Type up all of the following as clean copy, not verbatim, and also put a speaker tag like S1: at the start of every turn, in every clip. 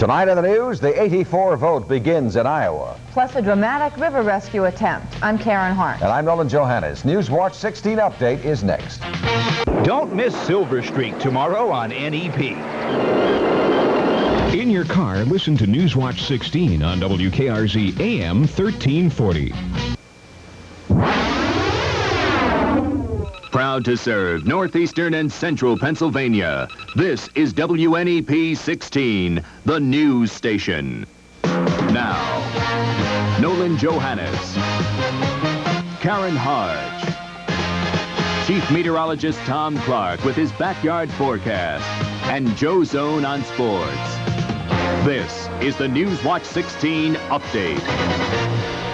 S1: Tonight in the news, the 84 vote begins in Iowa.
S2: Plus a dramatic river rescue attempt. I'm Karen Harch.
S1: And I'm Nolan Johannes. Newswatch 16 update is next.
S3: Don't miss Silver Streak tomorrow on NEP. In your car, listen to Newswatch 16 on WKRZ AM 1340.
S4: Proud to serve northeastern and central Pennsylvania. This is WNEP 16, the news station. Now, Nolan Johannes, Karen Harch, Chief Meteorologist Tom Clark with his backyard forecast, and Joe Zone on sports. This is the Newswatch 16 update.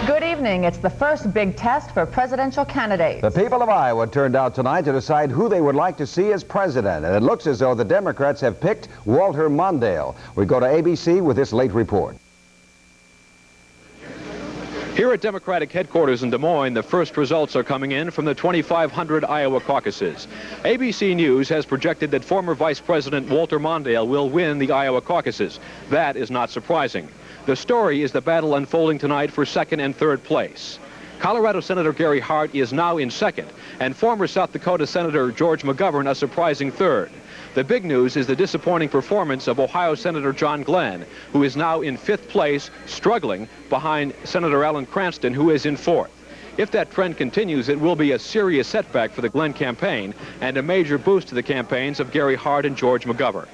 S2: Good evening. It's the first big test for presidential candidates.
S1: The people of Iowa turned out tonight to decide who they would like to see as president, and it looks as though the Democrats have picked Walter Mondale. We go to ABC with this late report.
S5: Here at Democratic headquarters in Des Moines, the first results are coming in from the 2,500 Iowa caucuses. ABC News has projected that former Vice President Walter Mondale will win the Iowa caucuses. That is not surprising. The story is the battle unfolding tonight for second and third place. Colorado Senator Gary Hart is now in second, and former South Dakota Senator George McGovern a surprising third. The big news is the disappointing performance of Ohio Senator John Glenn, who is now in fifth place, struggling behind Senator Alan Cranston, who is in fourth. If that trend continues, it will be a serious setback for the Glenn campaign and a major boost to the campaigns of Gary Hart and George McGovern.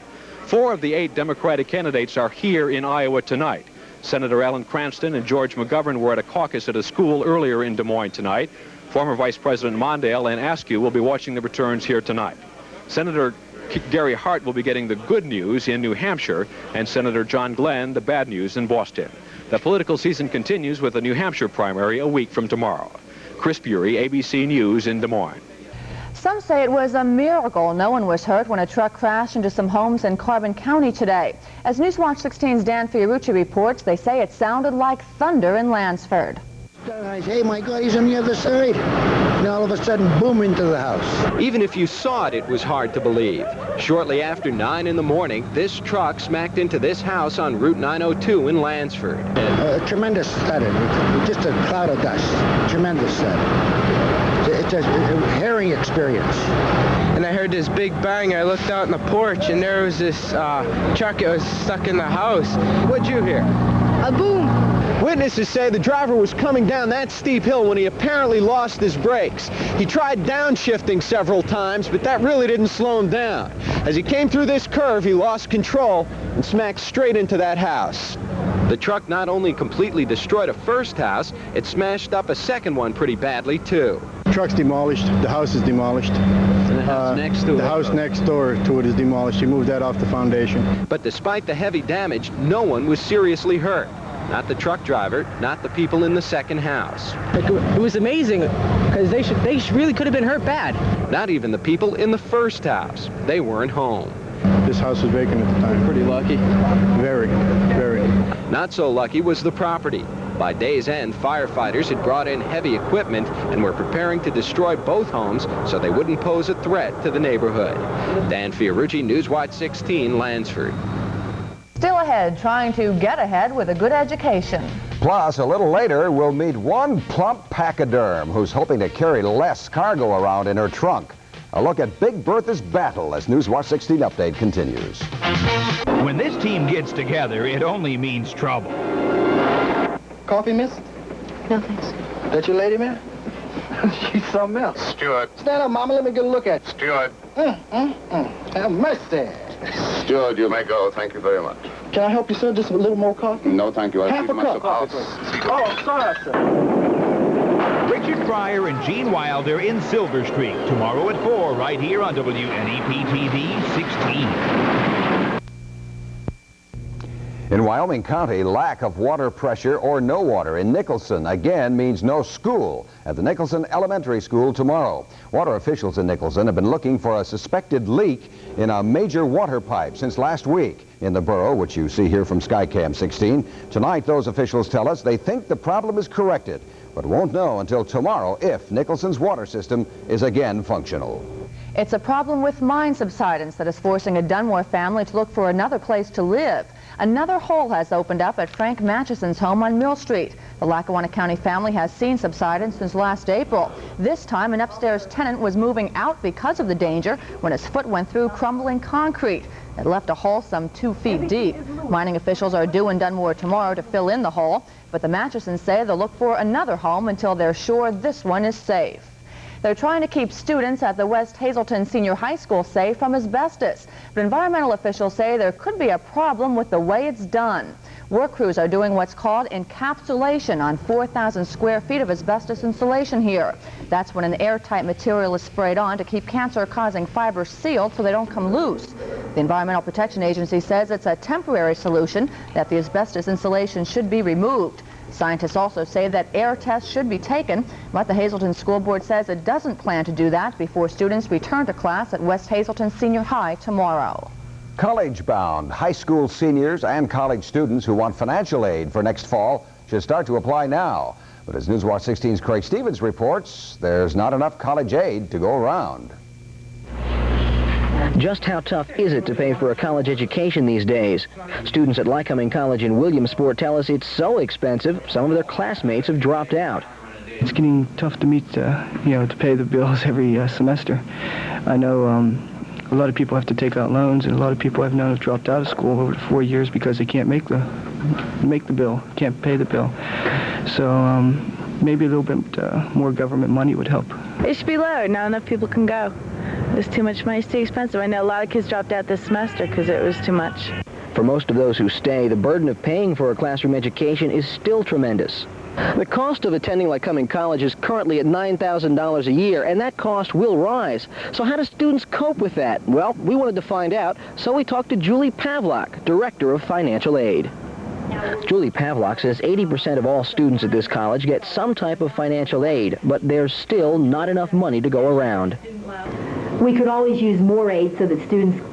S5: 4 of the 8 Democratic candidates are here in Iowa tonight. Senator Alan Cranston and George McGovern were at a caucus at a school earlier in Des Moines tonight. Former Vice President Mondale and Askew will be watching the returns here tonight. Senator Gary Hart will be getting the good news in New Hampshire, and Senator John Glenn the bad news in Boston. The political season continues with the New Hampshire primary a week from tomorrow. Chris Bury, ABC News in Des Moines.
S2: Some say it was a miracle no one was hurt when a truck crashed into some homes in Carbon County today. As Newswatch 16's Dan Fiorucci reports, they say it sounded like thunder in Landsford.
S6: I say, hey, my God, he's on the other side. And all of a sudden, boom, into the house.
S7: Even if you saw it, it was hard to believe. Shortly after 9 in the morning, this truck smacked into this house on Route 902 in Landsford.
S6: A tremendous study. Just a cloud of dust. Tremendous study. It's a herring experience.
S8: And I heard this big bang. I looked out on the porch, and there was this truck that was stuck in the house.
S7: What'd you hear?
S8: A boom.
S9: Witnesses say the driver was coming down that steep hill when he apparently lost his brakes. He tried downshifting several times, but that really didn't slow him down. As he came through this curve, he lost control and smacked straight into that house.
S7: The truck not only completely destroyed a first house, it smashed up a second one pretty badly, too.
S10: The truck's demolished. The house is demolished.
S7: And the house next to it?
S10: The house next door to it is demolished. He moved that off the foundation.
S7: But despite the heavy damage, no one was seriously hurt. Not the truck driver, not the people in the second house.
S8: It was amazing, because they really could have been hurt bad.
S7: Not even the people in the first house. They weren't home.
S10: This house was vacant at the time.
S8: Pretty lucky.
S10: Very, very.
S7: Not so lucky was the property. By day's end, firefighters had brought in heavy equipment and were preparing to destroy both homes so they wouldn't pose a threat to the neighborhood. Dan Fiorucci, Newswatch 16, Landsford.
S2: Still ahead, trying to get ahead with a good education.
S1: Plus, a little later, we'll meet one plump pachyderm who's hoping to carry less cargo around in her trunk. A look at Big Bertha's battle as Newswatch 16 update continues.
S3: When this team gets together, it only means trouble.
S6: Coffee, miss?
S11: No, thanks.
S6: That your lady, man? She's something else.
S12: Steward.
S6: Stand up, Mama. Let me get a look at you.
S12: Steward.
S6: Have mercy.
S12: Steward, you may go. Thank you very much.
S6: Can I help you, sir? Just a little more coffee?
S12: No, thank you.
S6: Half a cup. Oh, sorry, sir.
S3: Richard Pryor and Gene Wilder in Silver Streak tomorrow at 4 right here on WNEP TV 16.
S1: In Wyoming County, lack of water pressure or no water in Nicholson again means no school at the Nicholson Elementary School tomorrow. Water officials in Nicholson have been looking for a suspected leak in a major water pipe since last week in the borough, which you see here from Skycam 16. Tonight, those officials tell us they think the problem is corrected, but won't know until tomorrow if Nicholson's water system is again functional.
S2: It's a problem with mine subsidence that is forcing a Dunmore family to look for another place to live. Another hole has opened up at Frank Matchison's home on Mill Street. The Lackawanna County family has seen subsidence since last April. This time, an upstairs tenant was moving out because of the danger when his foot went through crumbling concrete. It left a hole some 2 feet deep. Mining officials are due in Dunmore tomorrow to fill in the hole, but the Matchisons say they'll look for another home until they're sure this one is safe. They're trying to keep students at the West Hazleton Senior High School safe from asbestos, but environmental officials say there could be a problem with the way it's done. Work crews are doing what's called encapsulation on 4,000 square feet of asbestos insulation here. That's when an airtight material is sprayed on to keep cancer-causing fibers sealed so they don't come loose. The Environmental Protection Agency says it's a temporary solution, that the asbestos insulation should be removed. Scientists also say that air tests should be taken, but the Hazleton School Board says it doesn't plan to do that before students return to class at West Hazleton Senior High tomorrow.
S1: College-bound high school seniors and college students who want financial aid for next fall should start to apply now. But as Newswatch 16's Craig Stevens reports, there's not enough college aid to go around.
S11: Just how tough is it to pay for a college education these days? Students at Lycoming College in Wilkes-Barre tell us it's so expensive, some of their classmates have dropped out.
S13: It's getting tough to meet, to pay the bills every semester. I know a lot of people have to take out loans, and a lot of people I've known have dropped out of school over 4 years because they can't make the bill, can't pay the bill. So maybe a little bit more government money would help.
S14: It should be lower. Not enough people can go. It's too much money. It's too expensive. I know a lot of kids dropped out this semester because it was too much.
S11: For most of those who stay, the burden of paying for a classroom education is still tremendous. The cost of attending Lycoming College is currently at $9,000 a year, and that cost will rise. So how do students cope with that? Well, we wanted to find out, so we talked to Julie Pavlak, Director of Financial Aid. Julie Pavlak says 80% of all students at this college get some type of financial aid, but there's still not enough money to go around.
S15: We could always use more aid so that students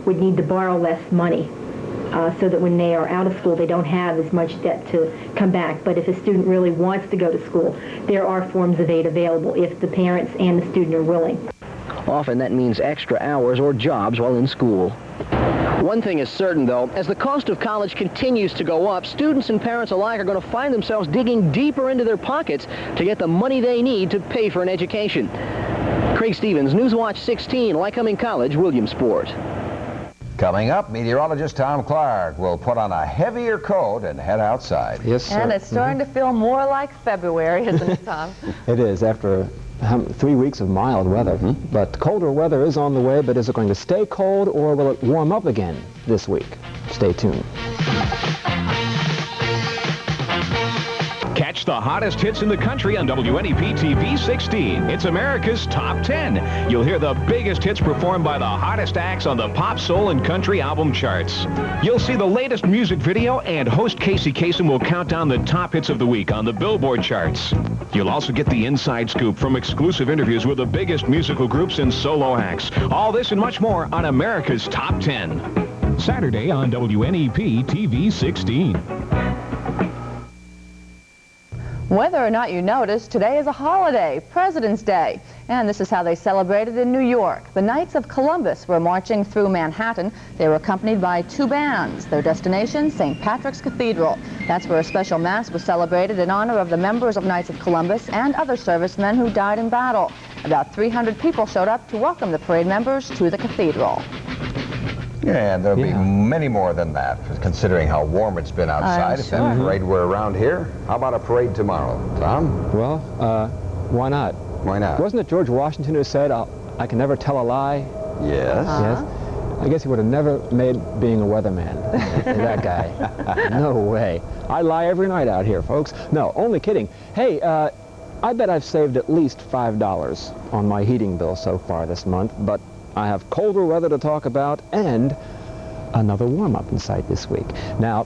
S15: would need to borrow less money. So that when they are out of school, they don't have as much debt to come back. But if a student really wants to go to school, there are forms of aid available if the parents and the student are willing.
S11: Often that means extra hours or jobs while in school. One thing is certain, though, as the cost of college continues to go up, students and parents alike are going to find themselves digging deeper into their pockets to get the money they need to pay for an education. Craig Stevens, Newswatch 16, Lycoming College, Williamsport.
S1: Coming up, meteorologist Tom Clark will put on a heavier coat and head outside.
S10: Yes, sir.
S2: And it's starting to feel more like February, isn't it, Tom?
S16: It is, after 3 weeks of mild weather. But colder weather is on the way, but is it going to stay cold or will it warm up again this week? Stay tuned.
S3: Catch the hottest hits in the country on WNEP TV 16. It's America's Top 10. You'll hear the biggest hits performed by the hottest acts on the pop, soul, and country album charts. You'll see the latest music video, and host Casey Kasem will count down the top hits of the week on the Billboard charts. You'll also get the inside scoop from exclusive interviews with the biggest musical groups and solo acts. All this and much more on America's Top 10. Saturday on WNEP TV 16.
S2: Whether or not you noticed, today is a holiday, President's Day. And this is how they celebrated in New York. The Knights of Columbus were marching through Manhattan. They were accompanied by 2 bands. Their destination, St. Patrick's Cathedral. That's where a special mass was celebrated in honor of the members of Knights of Columbus and other servicemen who died in battle. About 300 people showed up to welcome the parade members to the cathedral.
S1: Yeah, and there'll be many more than that, considering how warm it's been outside. If that parade were around here, how about a parade tomorrow? Tom?
S16: Well, why not?
S1: Why not?
S16: Wasn't it George Washington who said, I can never tell a lie?
S1: Yes.
S16: Yes. I guess he would have never made being a weatherman, that guy. No way. I lie every night out here, folks. No, only kidding. Hey, I bet I've saved at least $5 on my heating bill so far this month, but I have colder weather to talk about and another warm-up in sight this week. Now,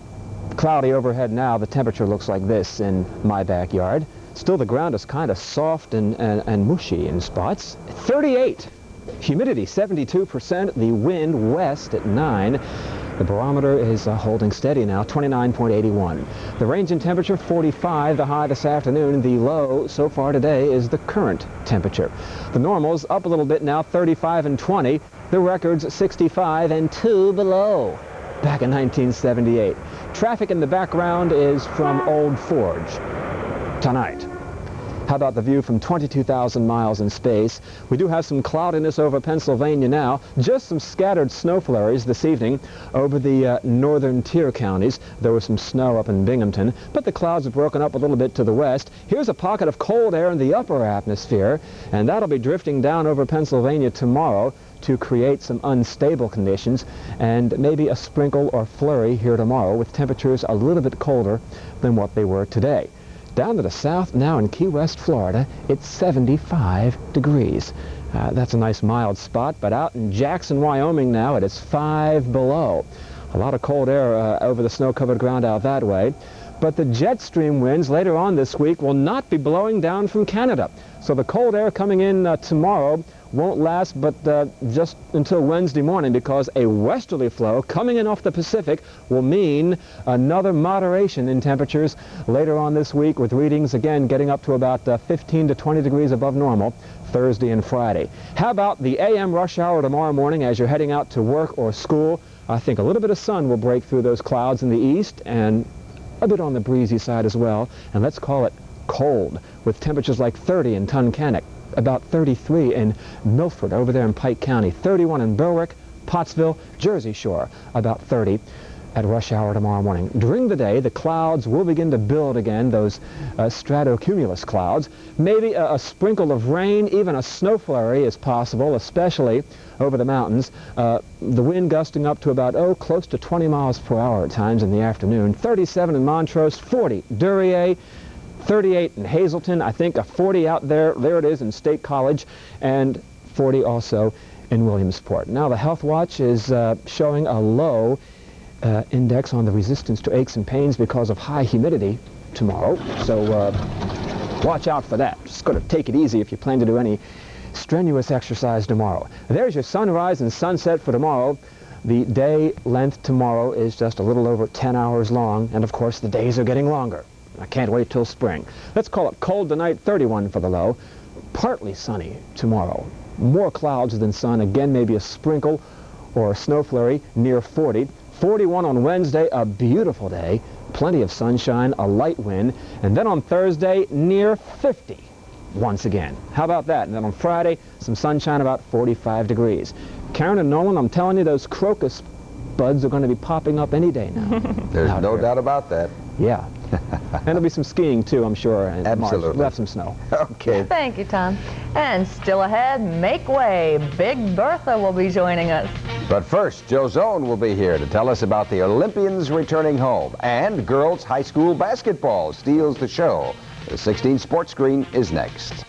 S16: cloudy overhead now, the temperature looks like this in my backyard. Still, the ground is kind of soft and mushy in spots. 38. Humidity, 72%. The wind west at 9. The barometer is holding steady now, 29.81. The range in temperature, 45. The high this afternoon. The low so far today is the current temperature. The normals up a little bit now, 35 and 20. The records, 65 and 2 below. back in 1978. Traffic in the background is from Old Forge tonight. How about the view from 22,000 miles in space? We do have some cloudiness over Pennsylvania now. Just some scattered snow flurries this evening over the northern tier counties. There was some snow up in Binghamton, but the clouds have broken up a little bit to the west. Here's a pocket of cold air in the upper atmosphere, and that'll be drifting down over Pennsylvania tomorrow to create some unstable conditions and maybe a sprinkle or flurry here tomorrow with temperatures a little bit colder than what they were today. Down to the south now in Key West, Florida, it's 75 degrees. That's a nice mild spot, but out in Jackson, Wyoming now, it is 5 below. A lot of cold air over the snow-covered ground out that way. But the jet stream winds later on this week will not be blowing down from Canada. So the cold air coming in tomorrow won't last but just until Wednesday morning, because a westerly flow coming in off the Pacific will mean another moderation in temperatures later on this week, with readings again getting up to about 15 to 20 degrees above normal Thursday and Friday. How about the AM rush hour tomorrow morning as you're heading out to work or school? I think a little bit of sun will break through those clouds in the east and a bit on the breezy side as well, and let's call it cold, with temperatures like 30 in Tunkhannock, about 33 in Milford over there in Pike County, 31 in Berwick, Pottsville, Jersey Shore, about 30 at rush hour tomorrow morning. During the day, the clouds will begin to build again, those stratocumulus clouds. Maybe a sprinkle of rain, even a snow flurry is possible, especially over the mountains. The wind gusting up to about, close to 20 miles per hour at times in the afternoon. 37 in Montrose, 40 Duryea, 38 in Hazleton, I think a 40 out there it is in State College, and 40 also in Williamsport. Now the Health Watch is showing a low index on the resistance to aches and pains because of high humidity tomorrow, so watch out for that. Just got to take it easy if you plan to do any strenuous exercise tomorrow. There's your sunrise and sunset for tomorrow. The day length tomorrow is just a little over 10 hours long, and of course the days are getting longer. I can't wait till spring. Let's call it cold tonight, 31 for the low. Partly sunny tomorrow. More clouds than sun. Again, maybe a sprinkle or a snow flurry near 40. 41 on Wednesday, a beautiful day. Plenty of sunshine, a light wind. And then on Thursday, near 50 once again. How about that? And then on Friday, some sunshine, about 45 degrees. Karen and Nolan, I'm telling you, those crocus buds are going to be popping up any day now.
S1: There's no doubt about that.
S16: Yeah. And there'll be some skiing too, I'm sure. And
S1: absolutely.
S16: We'll have some snow.
S1: Okay.
S2: Thank you, Tom. And still ahead, make way. Big Bertha will be joining us.
S1: But first, Joe Zone will be here to tell us about the Olympians returning home. And girls high school basketball steals the show. The 16 Sports Screen is next.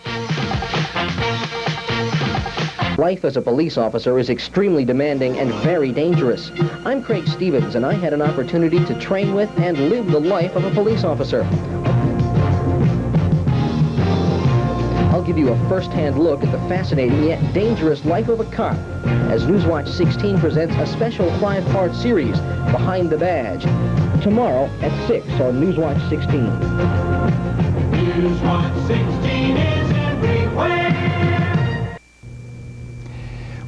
S11: Life as a police officer is extremely demanding and very dangerous. I'm Craig Stevens, and I had an opportunity to train with and live the life of a police officer. I'll give you a first-hand look at the fascinating yet dangerous life of a cop as Newswatch 16 presents a special 5-part series, Behind the Badge, tomorrow at 6 on Newswatch 16.
S17: Newswatch 16 is everywhere.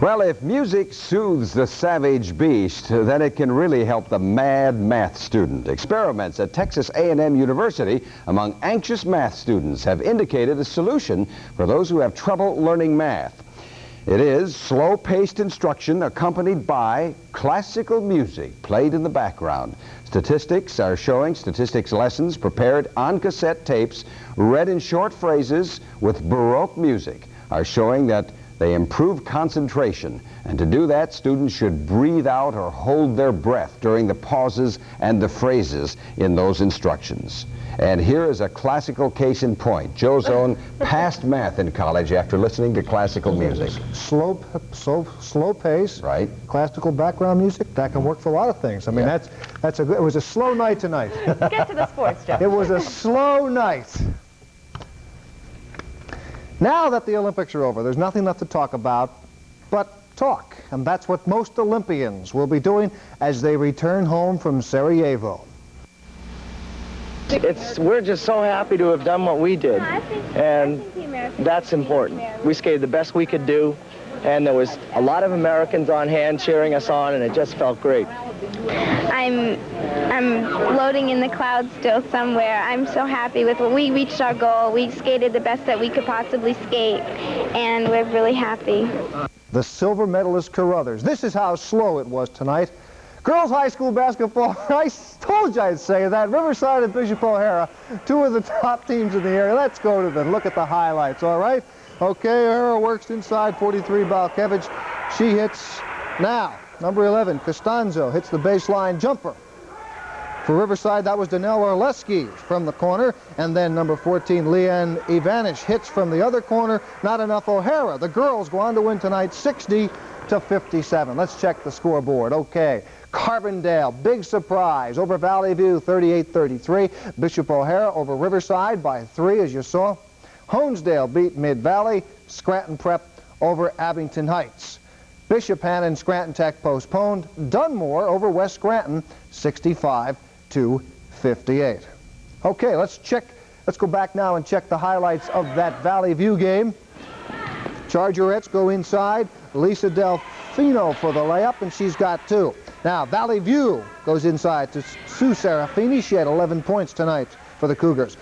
S1: Well, if music soothes the savage beast, then it can really help the mad math student. Experiments at Texas A&M University among anxious math students have indicated a solution for those who have trouble learning math. It is slow-paced instruction accompanied by classical music played in the background. Statistics are showing statistics lessons prepared on cassette tapes, read in short phrases with Baroque music, are showing that they improve concentration, and to do that, students should breathe out or hold their breath during the pauses and the phrases in those instructions. And here is a classical case in point. Joe Zone passed math in college after listening to classical music.
S18: Slow pace,
S1: right?
S18: Classical background music, that can work for a lot of things. I mean, it was a slow night tonight.
S2: Get to the sports, Jeff.
S18: It was a slow night. Now that the Olympics are over, there's nothing left to talk about but talk. And that's what most Olympians will be doing as they return home from Sarajevo.
S19: We're just so happy to have done what we did, and that's important. We skated the best we could do. and there was a lot of Americans on hand cheering us on, and it just felt great.
S20: I'm floating in the clouds still somewhere. I'm so happy with what we reached our goal. We skated the best that we could possibly skate, and we're really happy.
S18: The silver medalist Carruthers. This is how slow it was tonight. Girls high school basketball, I told you I'd say that. Riverside and Bishop O'Hara, two of the top teams in the area. Let's go to them. Look at the highlights, all right? Okay, O'Hara works inside, 43, Balkevich. She hits now. Number 11, Costanzo, hits the baseline jumper. For Riverside, that was Danelle Orleski from the corner. And then number 14, Leanne Ivanish, hits from the other corner. Not enough O'Hara. The girls go on to win tonight 60-57. Let's check the scoreboard. Okay. Carbondale, big surprise over Valley View, 38-33. Bishop O'Hara over Riverside by 3, as you saw. Honesdale beat Mid-Valley. Scranton Prep over Abington Heights. Bishop and Scranton Tech postponed. Dunmore over West Scranton, 65-58. Okay, let's go back now and check the highlights of that Valley View game. Chargerettes go inside. Lisa Delfino for the layup, and she's got 2. Now, Valley View goes inside to Sue Serafini. She had 11 points tonight for the Cougars.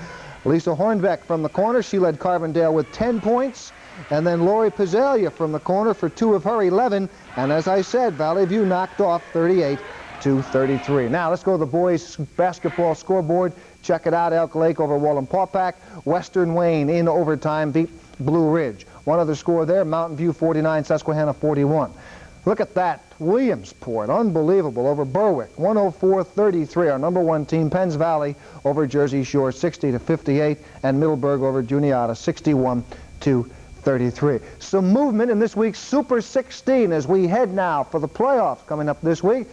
S18: Lisa Hornbeck from the corner. She led Carbondale with 10 points. And then Lori Pizzalia from the corner for 2 of her 11. And as I said, Valley View knocked off 38-33. Now, let's go to the boys' basketball scoreboard. Check it out. Elk Lake over Wallenpaupack. Western Wayne in overtime beat Blue Ridge. One other score there, Mountain View 49, Susquehanna 41. Look at that. Williamsport, unbelievable, over Berwick, 104-33. Our number 1 team, Penns Valley, over Jersey Shore, 60-58. And Middleburg over Juniata, 61-33. Some movement in this week's Super 16 as we head now for the playoffs coming up this week.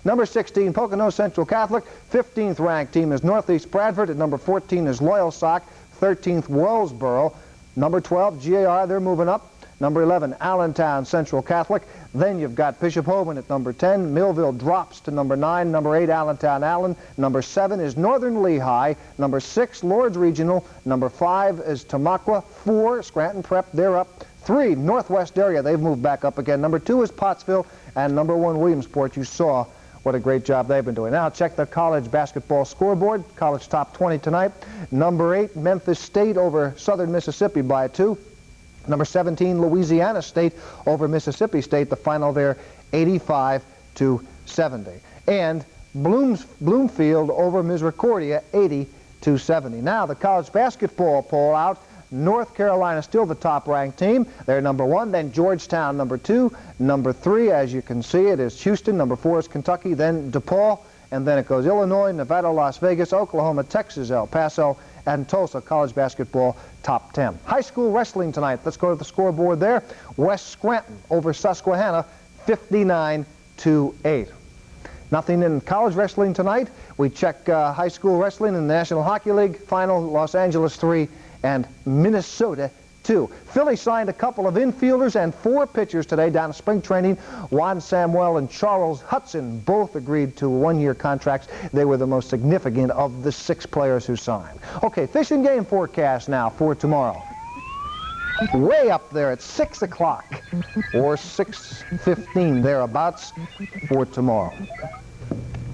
S18: Number 16, Pocono Central Catholic. 15th ranked team is Northeast Bradford. At number 14 is Loyalsock. 13th, Wellsboro. Number 12, GAR, they're moving up. Number 11, Allentown Central Catholic. Then you've got Bishop Hoban at number 10. Millville drops to number 9. Number 8, Allentown Allen. Number 7 is Northern Lehigh. Number 6, Lords Regional. Number 5 is Tamaqua. 4, Scranton Prep, they're up. 3, Northwest area, they've moved back up again. Number 2 is Pottsville. And number 1, Williamsport. You saw what a great job they've been doing. Now check the college basketball scoreboard. College top 20 tonight. Number 8, Memphis State over Southern Mississippi by 2. Number 17, Louisiana State over Mississippi State. The final there, 85-70. And Bloomfield over Misericordia, 80-70. Now the college basketball poll out. North Carolina still the top-ranked team. They're number 1. Then Georgetown, number 2. Number 3, as you can see, it is Houston. Number 4 is Kentucky. Then DePaul. And then it goes Illinois, Nevada, Las Vegas, Oklahoma, Texas, El Paso, and Tulsa. College basketball top 10. High school wrestling tonight. Let's go to the scoreboard there. West Scranton over Susquehanna, 59-8. Nothing in college wrestling tonight. We check high school wrestling in the National Hockey League. Final, Los Angeles 3 and Minnesota 2. Philly signed a couple of infielders and 4 pitchers today down to spring training. Juan Samuel and Charles Hudson both agreed to 1-year contracts. They were the most significant of the 6 players who signed. Okay, fish and game forecast now for tomorrow. Way up there at 6 o'clock or 6:15 thereabouts for tomorrow.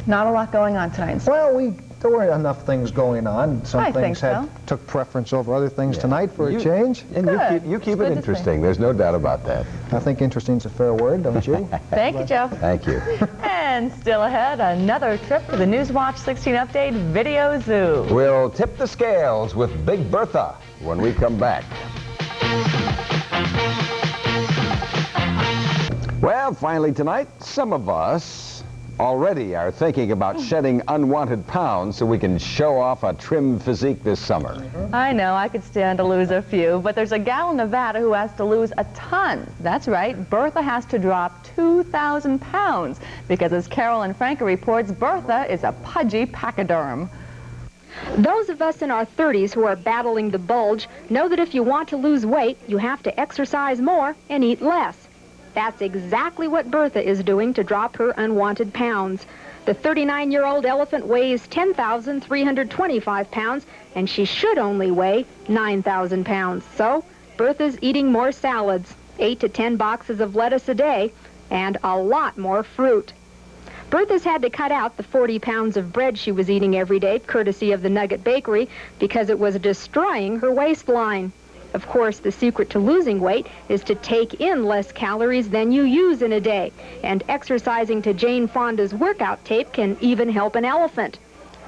S2: Not a lot going on tonight.
S18: Well, there weren't enough things going on. Some things took preference over other things tonight for a change.
S1: And you keep it interesting. There's no doubt about that.
S18: I think interesting's a fair word, don't you?
S2: Thank you, Joe.
S1: Thank you.
S2: And still ahead, another trip to the Newswatch 16 Update Video Zoo.
S1: We'll tip the scales with Big Bertha when we come back. Well, finally tonight, some of us already are thinking about shedding unwanted pounds so we can show off a trim physique this summer.
S2: I know, I could stand to lose a few, but there's a gal in Nevada who has to lose a ton. That's right, Bertha has to drop 2,000 pounds because, as Carolyn Franke reports, Bertha is a pudgy pachyderm.
S21: Those of us in our 30s who are battling the bulge know that if you want to lose weight, you have to exercise more and eat less. That's exactly what Bertha is doing to drop her unwanted pounds. The 39-year-old elephant weighs 10,325 pounds, and she should only weigh 9,000 pounds. So, Bertha's eating more salads. 8 to 10 boxes of lettuce a day, and a lot more fruit. Bertha's had to cut out the 40 pounds of bread she was eating every day, courtesy of the Nugget Bakery, because it was destroying her waistline. Of course, the secret to losing weight is to take in less calories than you use in a day, and exercising to Jane Fonda's workout tape can even help an elephant.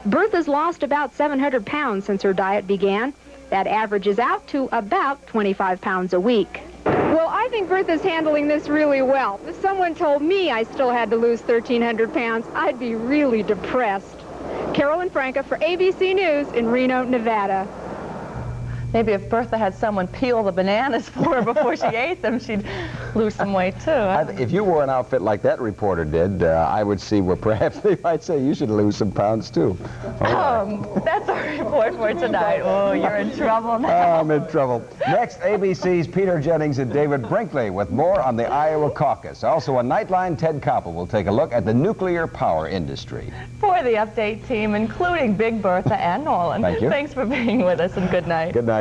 S21: Bertha's lost about 700 pounds since her diet began. That averages out to about 25 pounds a week. Well, I think Bertha's handling this really well. If someone told me I still had to lose 1,300 pounds, I'd be really depressed. Carolyn Franca for ABC News in Reno, Nevada.
S2: Maybe if Bertha had someone peel the bananas for her before she ate them, she'd lose some weight, too.
S1: If you wore an outfit like that reporter did, I would see where perhaps they might say you should lose some pounds, too.
S2: That's our report for tonight. Oh, you're in trouble now.
S1: I'm in trouble. Next, ABC's Peter Jennings and David Brinkley with more on the Iowa caucus. Also, a Nightline, Ted Koppel will take a look at the nuclear power industry.
S2: For the update team, including Big Bertha and Nolan.
S1: Thank you.
S2: Thanks for being with us, and good night.
S1: Good night.